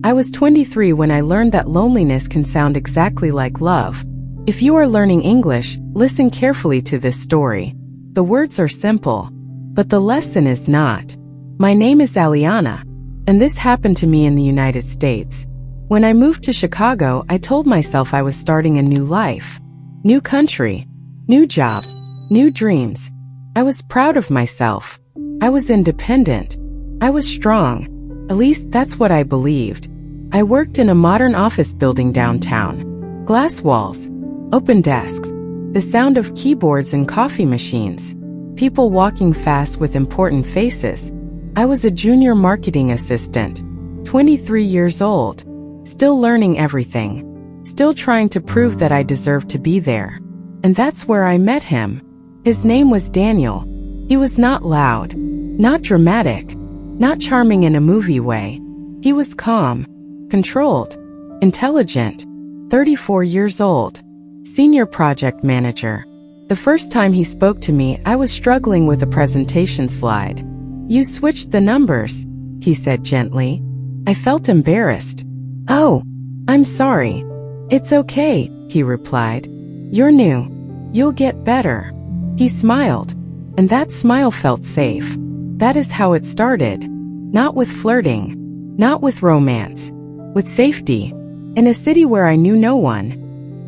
I was 23 when I learned that loneliness can sound exactly like love. If you are learning English, listen carefully to this story. The words are simple, but the lesson is not. My name is Aliana, and this happened to me in the United States. When I moved to Chicago, I told myself I was starting a new life. New country, new job, new dreams. I was proud of myself. I was independent. I was strong. At least that's what I believed. I worked in a modern office building downtown. Glass walls, open desks, the sound of keyboards and coffee machines, people walking fast with important faces. I was a junior marketing assistant, 23 years old, still learning everything, still trying to prove that I deserved to be there. And that's where I met him. His name was Daniel. He was not loud, not dramatic, not charming in a movie way. He was calm, controlled, intelligent, 34 years old, senior project manager. The first time he spoke to me, I was struggling with a presentation slide. "You switched the numbers," he said gently. I felt embarrassed. "Oh, I'm sorry." "It's okay," he replied. "You're new. You'll get better." He smiled, and that smile felt safe. That is how it started. Not with flirting, not with romance, with safety. In a city where I knew no one,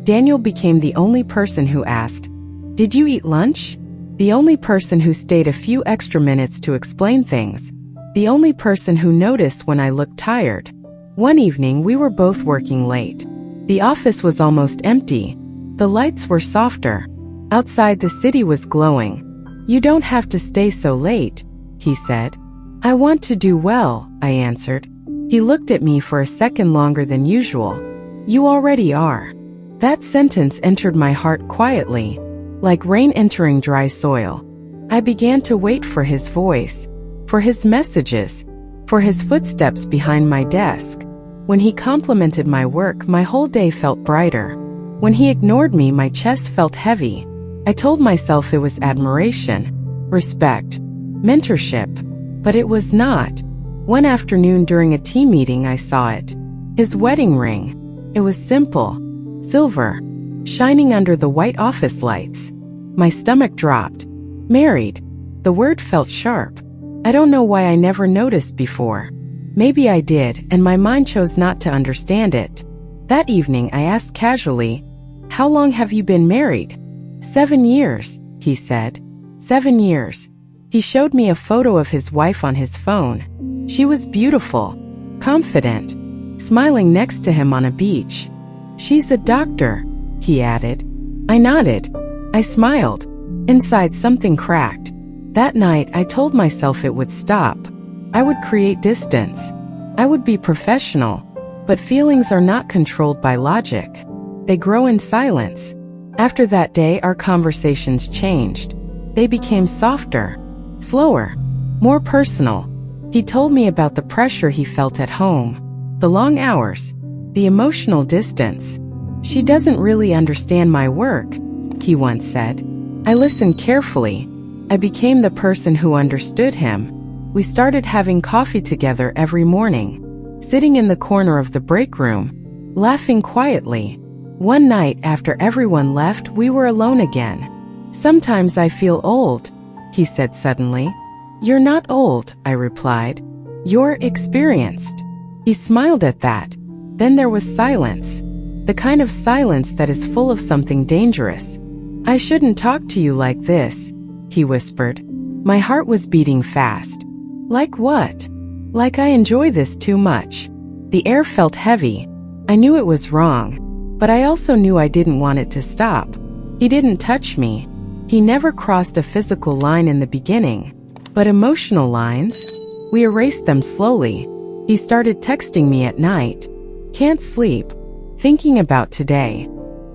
Daniel became the only person who asked, "Did you eat lunch?" The only person who stayed a few extra minutes to explain things. The only person who noticed when I looked tired. One evening we were both working late. The office was almost empty. The lights were softer. Outside the city was glowing. "You don't have to stay so late," he said. "I want to do well," I answered. He looked at me for a second longer than usual. "You already are." That sentence entered my heart quietly, like rain entering dry soil. I began to wait for his voice, for his messages, for his footsteps behind my desk. When he complimented my work, my whole day felt brighter. When he ignored me, my chest felt heavy. I told myself it was admiration, respect, mentorship, but it was not. One afternoon during a team meeting, I saw it. His wedding ring. It was simple, silver, shining under the white office lights. My stomach dropped. Married. The word felt sharp. I don't know why I never noticed before. Maybe I did, and my mind chose not to understand it. That evening, I asked casually, "How long have you been married?" 7 years, he said. 7 years. He showed me a photo of his wife on his phone. She was beautiful, confident, smiling next to him on a beach. "She's a doctor," he added. I nodded. I smiled. Inside, something cracked. That night, I told myself it would stop. I would create distance. I would be professional. But feelings are not controlled by logic. They grow in silence. After that day, our conversations changed. They became softer, slower, more personal. He told me about the pressure he felt at home, the long hours, the emotional distance. "She doesn't really understand my work," he once said. I listened carefully. I became the person who understood him. We started having coffee together every morning, sitting in the corner of the break room, laughing quietly. One night after everyone left, we were alone again. "Sometimes I feel old," he said suddenly. "You're not old," I replied. "You're experienced." He smiled at that. Then there was silence. The kind of silence that is full of something dangerous. "I shouldn't talk to you like this," he whispered. My heart was beating fast. Like what? Like I enjoy this too much. The air felt heavy. I knew it was wrong, but I also knew I didn't want it to stop. He didn't touch me. He never crossed a physical line in the beginning. But emotional lines? We erased them slowly. He started texting me at night. "Can't sleep. Thinking about today.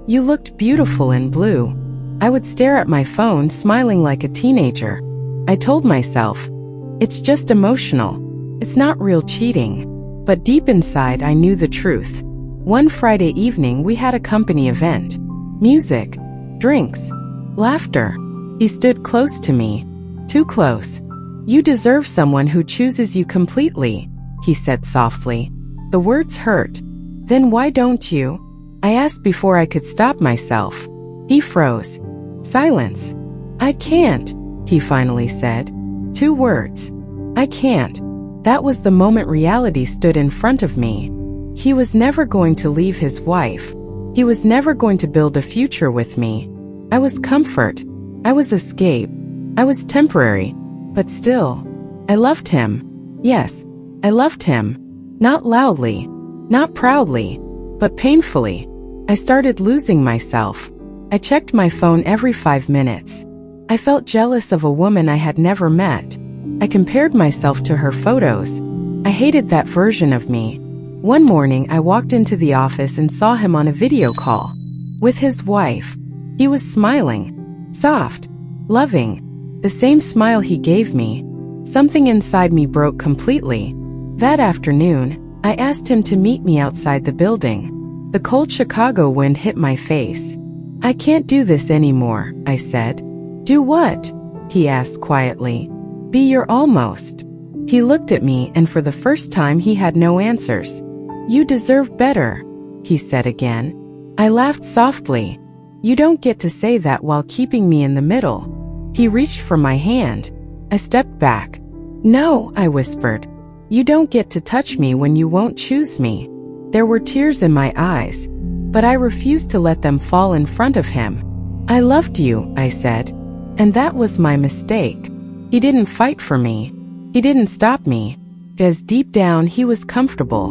You looked beautiful in blue." I would stare at my phone, smiling like a teenager. I told myself, it's just emotional. It's not real cheating. But deep inside, I knew the truth. One Friday evening, we had a company event. Music, drinks, laughter. He stood close to me. Too close. "You deserve someone who chooses you completely," he said softly. The words hurt. Then why don't you? I asked before I could stop myself. He froze. Silence. I can't, he finally said. 2 words. I can't. That was the moment reality stood in front of me. He was never going to leave his wife. He was never going to build a future with me. I was comfort. I was escape. I was temporary. But still, I loved him. Yes, I loved him. Not loudly, not proudly, but painfully. I started losing myself. I checked my phone every 5 minutes. I felt jealous of a woman I had never met. I compared myself to her photos. I hated that version of me. One morning I walked into the office and saw him on a video call with his wife. He was smiling, soft, loving, the same smile he gave me. Something inside me broke completely. That afternoon, I asked him to meet me outside the building. The cold Chicago wind hit my face. I can't do this anymore, I said. Do what? He asked quietly. Be your almost. He looked at me, and for the first time he had no answers. You deserve better, he said again. I laughed softly. You don't get to say that while keeping me in the middle. He reached for my hand. I stepped back. No, I whispered. You don't get to touch me when you won't choose me. There were tears in my eyes, but I refused to let them fall in front of him. I loved you, I said, and that was my mistake. He didn't fight for me. He didn't stop me, because deep down he was comfortable,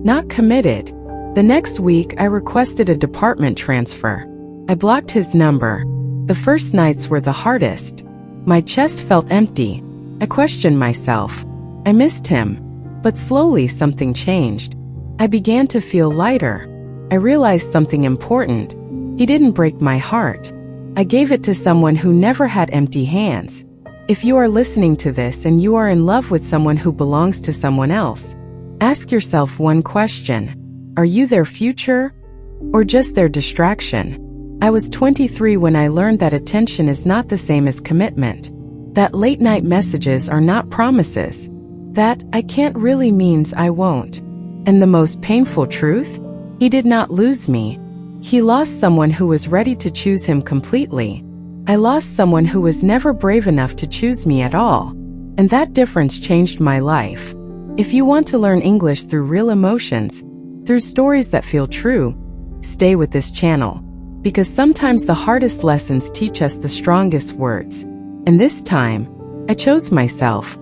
not committed. The next week I requested a department transfer. I blocked his number. The first nights were the hardest. My chest felt empty. I questioned myself. I missed him. But slowly something changed. I began to feel lighter. I realized something important. He didn't break my heart. I gave it to someone who never had empty hands. If you are listening to this and you are in love with someone who belongs to someone else, ask yourself one question. Are you their future or just their distraction? I was 23 when I learned that attention is not the same as commitment. That late night messages are not promises. That I can't really means I won't. And the most painful truth? He did not lose me. He lost someone who was ready to choose him completely. I lost someone who was never brave enough to choose me at all. And that difference changed my life. If you want to learn English through real emotions, through stories that feel true, stay with this channel. Because sometimes the hardest lessons teach us the strongest words. And this time, I chose myself.